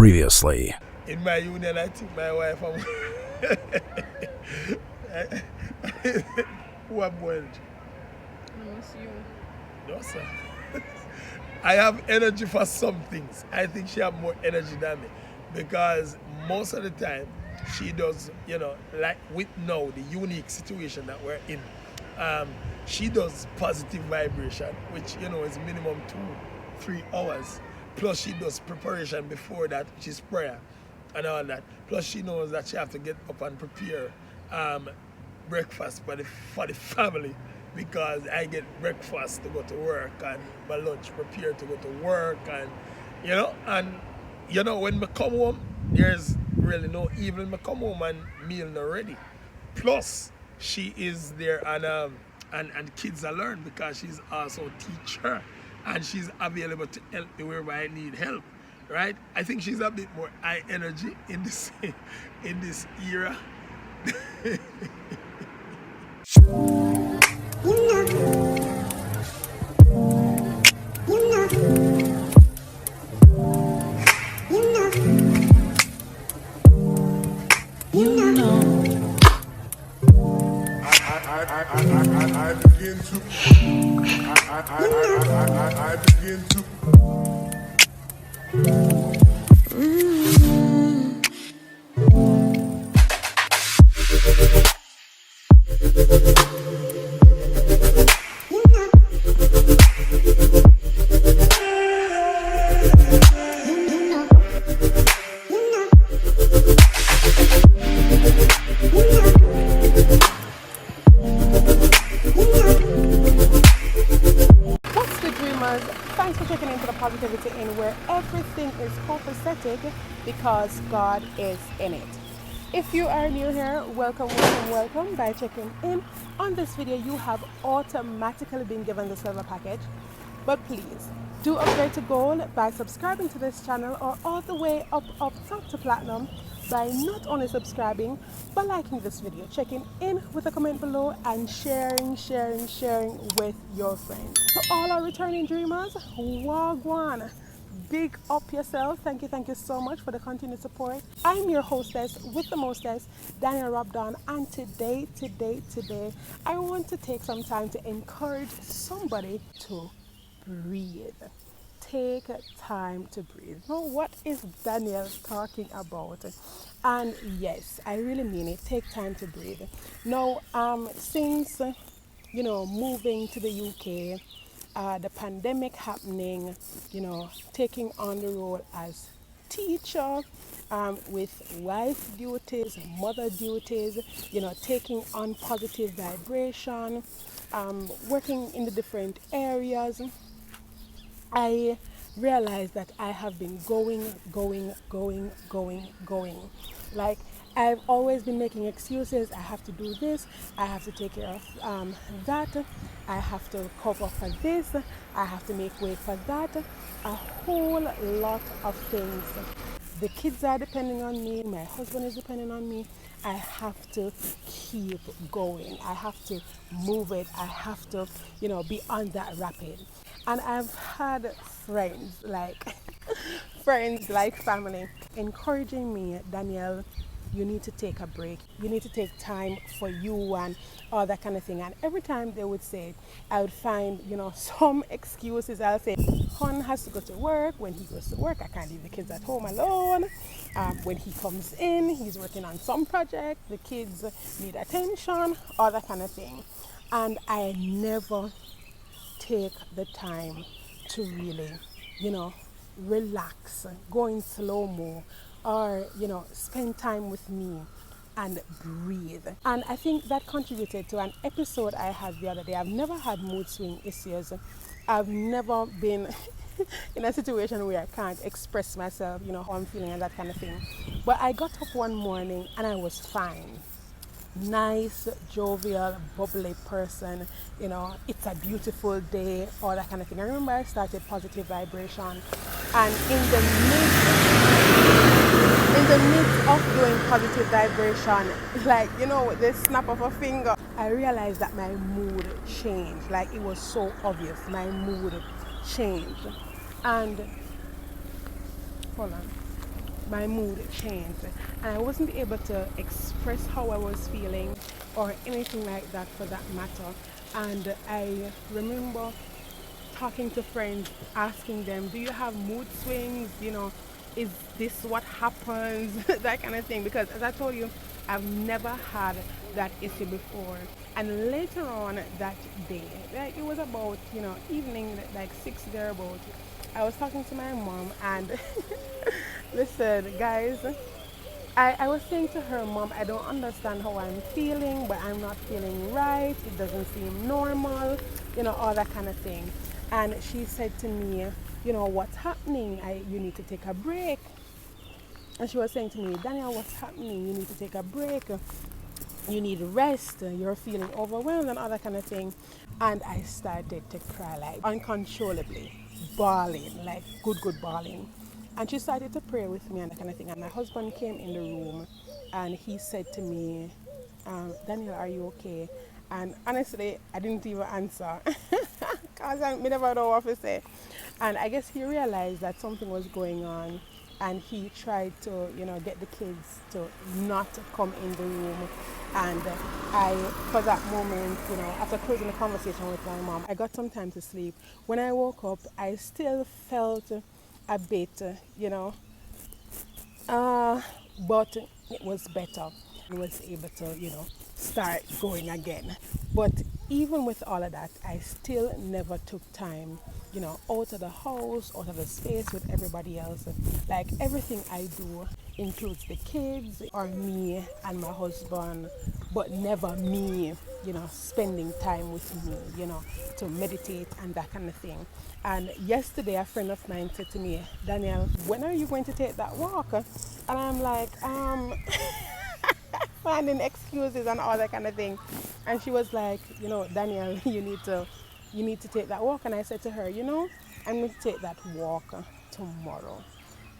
Previously. In my union, I think my wife who have more energy? I miss you. No, sir. I have energy for some things. I think she have more energy than me because most of the time she does, like with now the unique situation that we're in, she does positive vibration, which is minimum 2-3 hours. Plus she does preparation before that, which is prayer and all that. Plus she knows that she have to get up and prepare breakfast for the family, because I get breakfast to go to work and my lunch prepared to go to work, and when I come home, there's really no evening. I come home and meal not ready. Plus she is there and kids are learn because she's also a teacher and she's available to help me wherever I need help. Right? I think she's a bit more high energy in this era. I begin to Thanks for checking into the Positivity In, where everything is copacetic because God is in it. If you are new here, welcome by checking in. On this video, you have automatically been given the silver package, but please do upgrade to gold by subscribing to this channel, or all the way up top to platinum by not only subscribing but liking this video, checking in with a comment below, and sharing with your friends. To all our returning dreamers, wagwan, big up yourself. Thank you so much for the continued support. I'm your hostess with the mostest, Daniel Robdon, and today I want to take some time to encourage somebody to breathe. Take time to breathe. Now, what is Daniel talking about? And yes, I really mean it. Take time to breathe. Now, since moving to the UK, the pandemic happening, taking on the role as teacher, with wife duties, mother duties, taking on positive vibration, working in the different areas, I realized that I have been going. Like, I've always been making excuses. I have to do this. I have to take care of that. I have to cover for this. I have to make way for that. A whole lot of things. The kids are depending on me. My husband is depending on me. I have to keep going. I have to move it. I have to, be on that rapid. And I've had friends like family encouraging me, Danielle, you need to take a break. You need to take time for you and all that kind of thing. And every time they would say it, I would find, some excuses. I'll say, Hon has to go to work. When he goes to work, I can't leave the kids at home alone. When he comes in, he's working on some project. The kids need attention, all that kind of thing. And I never take the time to really, relax, go in slow-mo, or, spend time with me and breathe. And I think that contributed to an episode I had the other day. I've never had mood swing issues. I've never been in a situation where I can't express myself, how I'm feeling and that kind of thing. But I got up one morning and I was fine. Nice, jovial, bubbly person, it's a beautiful day, all that kind of thing. I remember I started positive vibration, and in the midst of doing positive vibration, like, with the snap of a finger, I realized that my mood changed. Like, it was so obvious, my mood changed. And hold on. my mood changed, and I wasn't able to express how I was feeling or anything like that for that matter. And I remember talking to friends, asking them, do you have mood swings? Is this what happens? That kind of thing. Because as I told you, I've never had that issue before. And later on that day, like it was about, evening, like 6 thereabout, I was talking to my mom and listen, guys, I was saying to her, Mom, I don't understand how I'm feeling, but I'm not feeling right. It doesn't seem normal, all that kind of thing. And she said to me, what's happening? You need to take a break. And she was saying to me, Daniel, what's happening? You need to take a break. You need rest. You're feeling overwhelmed and all that kind of thing. And I started to cry like uncontrollably, bawling, like good bawling. And she started to pray with me and that kind of thing. And my husband came in the room and he said to me, Daniel, are you okay? And honestly, I didn't even answer because I never know what to say. And I guess he realized that something was going on and he tried to, get the kids to not come in the room. And I, for that moment, after closing the conversation with my mom, I got some time to sleep. When I woke up, I still felt a bit, but it was better. I was able to, start going again. But even with all of that, I still never took time, out of the house, out of the space with everybody else. Like everything I do includes the kids or me and my husband, but never me, spending time with me, to meditate and that kind of thing. And yesterday, a friend of mine said to me, Daniel, when are you going to take that walk? And I'm like, finding excuses and all that kind of thing. And she was like, Daniel, you need to take that walk. And I said to her, I'm going to take that walk tomorrow.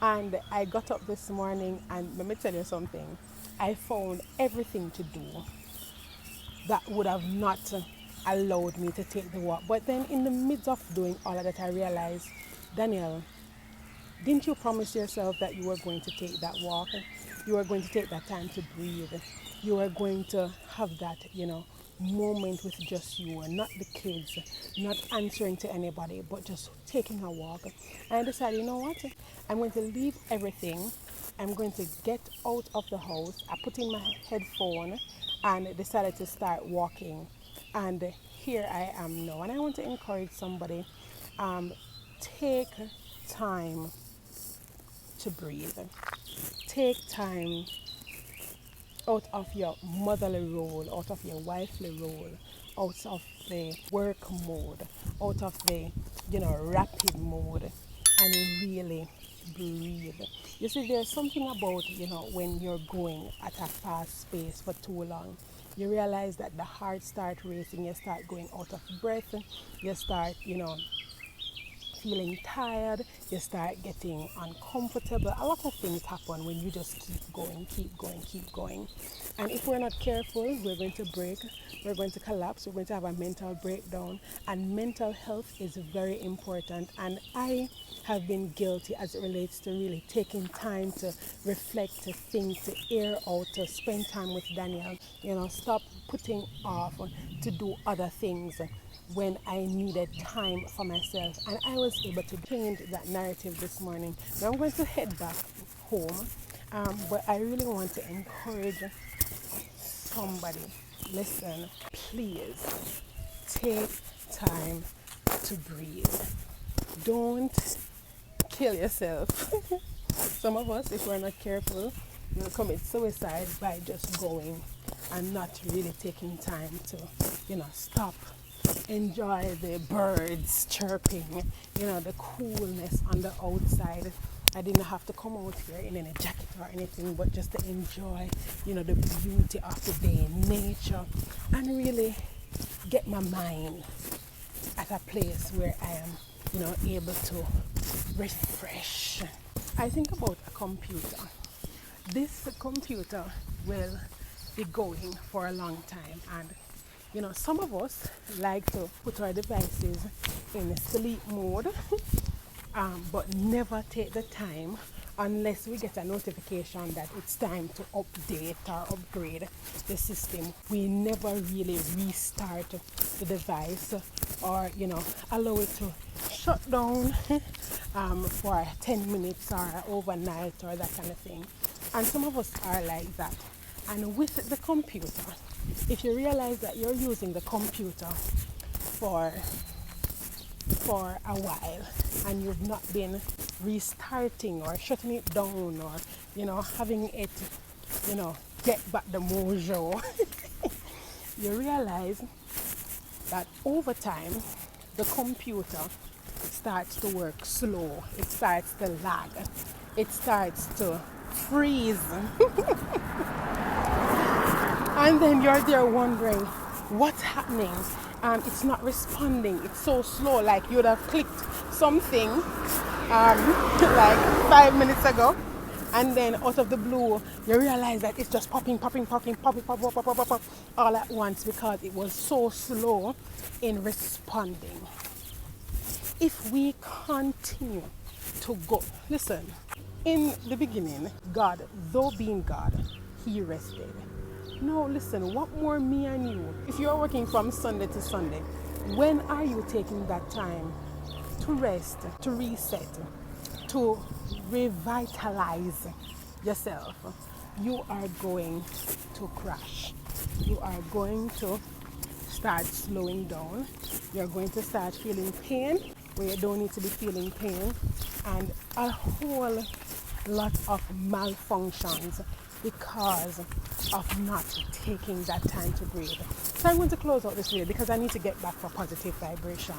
And I got up this morning and let me tell you something. I found everything to do that would have not allowed me to take the walk. But then in the midst of doing all of that, I realized, Daniel, didn't you promise yourself that you were going to take that walk? You were going to take that time to breathe. You were going to have that, moment with just you and not the kids, not answering to anybody, but just taking a walk. And I decided, you know what? I'm going to leave everything. I'm going to get out of the house. I put in my headphone and decided to start walking. And here I am now. And I want to encourage somebody, take time to breathe. Take time out of your motherly role, out of your wifely role, out of the work mode, out of the, rapid mode, and really breathe. You see, there's something about, when you're going at a fast pace for too long, you realize that the heart starts racing, you start going out of breath, you start, feeling tired, you start getting uncomfortable. A lot of things happen when you just keep going. And if we're not careful, we're going to break, we're going to collapse, we're going to have a mental breakdown. And mental health is very important. And I have been guilty as it relates to really taking time to reflect, to think, to air out, to spend time with Daniel. Stop putting off to do other things when I needed time for myself. And I was able to change that narrative this morning. Now I'm going to head back home, but I really want to encourage somebody. Listen, please take time to breathe. Don't kill yourself. Some of us, if we're not careful, will commit suicide by just going and not really taking time to, stop, enjoy the birds chirping, the coolness on the outside. I didn't have to come out here in any jacket or anything, but just to enjoy, the beauty of the day, nature, and really get my mind at a place where I am, able to refresh. I think about a computer. This computer will be going for a long time, and some of us like to put our devices in sleep mode, but never take the time unless we get a notification that it's time to update or upgrade the system. We never really restart the device or, you know, allow it to shut down for 10 minutes or overnight or that kind of thing. And some of us are like that. And with the computer, if you realize that you're using the computer for a while and you've not been restarting or shutting it down or, you know, having it, you know, get back the mojo, you realize that over time the computer starts to work slow, it starts to lag, it starts to freeze. And then you're there wondering what's happening. It's not responding, it's so slow, like you would have clicked something like 5 minutes ago, and then out of the blue you realize that it's just popping pop all at once because it was so slow in responding. If we continue to go, listen, in the beginning, God, though being God, he rested. No, listen, what more me and you? If you're working from Sunday to Sunday, when are you taking that time to rest, to reset, to revitalize yourself? You are going to crash. You are going to start slowing down. You're going to start feeling pain where you don't need to be feeling pain, and a whole lot of malfunctions because of not taking that time to breathe. So I'm going to close out this video because I need to get back for positive vibration.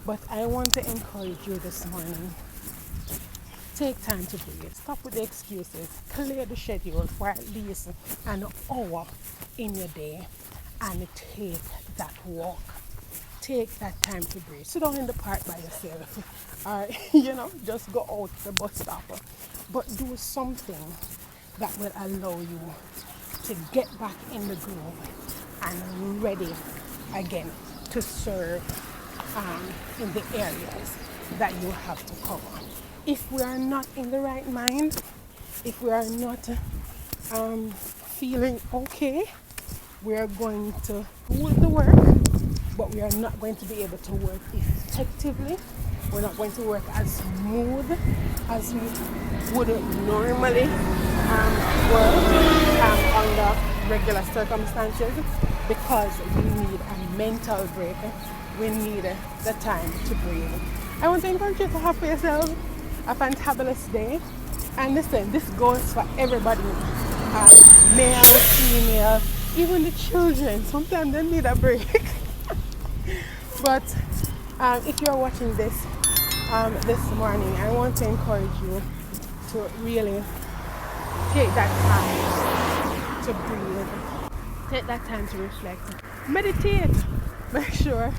But I want to encourage you this morning. Take time to breathe. Stop with the excuses. Clear the schedule for at least an hour in your day and take that walk. Take that time to breathe. Sit down in the park by yourself or, you know, just go out to the bus stop. But do something that will allow you to get back in the groove and ready again to serve in the areas that you have to cover. If we are not in the right mind, if we are not feeling okay, we are going to do the work, but we are not going to be able to work effectively. We're not going to work as smooth as we would normally work under regular circumstances, because we need a mental break. We need the time to breathe. I want to encourage you to have for yourself a fantabulous day. And listen, this goes for everybody, male, female, even the children. Sometimes they need a break. But if you're watching this this morning, I want to encourage you to really take that time to breathe. Take that time to reflect. Meditate. Make sure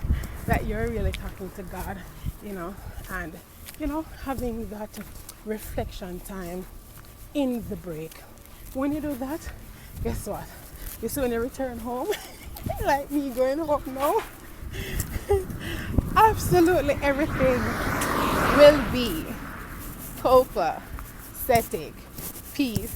that you're really talking to God, you know, and, you know, having that reflection time in the break. When you do that, guess what? You soon return home, like me going home now. Absolutely everything will be copacetic. Peace.